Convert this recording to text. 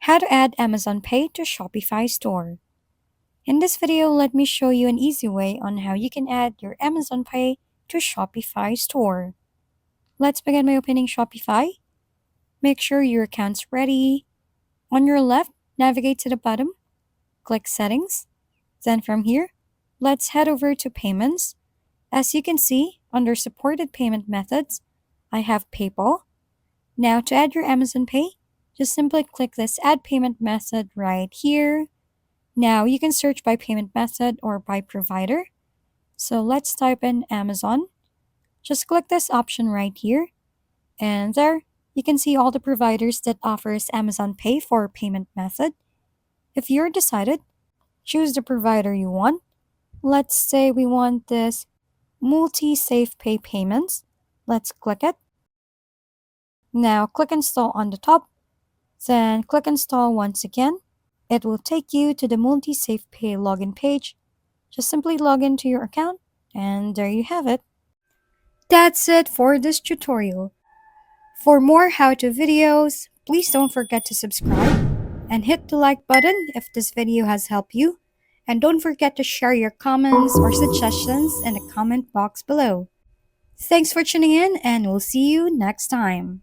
How to add Amazon Pay to Shopify store. In this video, let me show you an easy way on how you can add your Amazon Pay to Shopify store. Let's begin by opening Shopify. Make sure your account's ready. On your left, navigate to the bottom, click Settings. Then from here, let's head over to Payments. As you can see, under Supported Payment Methods, I have PayPal. Now to add your Amazon Pay, just simply click this Add Payment Method right here. Now you can search by payment method or by provider. So let's type in Amazon. Just click this option right here. And there, you can see all the providers that offers Amazon Pay for payment method. If you're decided, choose the provider you want. Let's say we want this multi-safe pay payments. Let's click it. Now click install on the top. Then click install once again. It will take you to the multi-safe pay login page. Just simply log into your account and there you have it. That's it for this tutorial. For more how-to videos, please don't forget to subscribe and hit the like button if this video has helped you. And don't forget to share your comments or suggestions in the comment box below. Thanks for tuning in and we'll see you next time.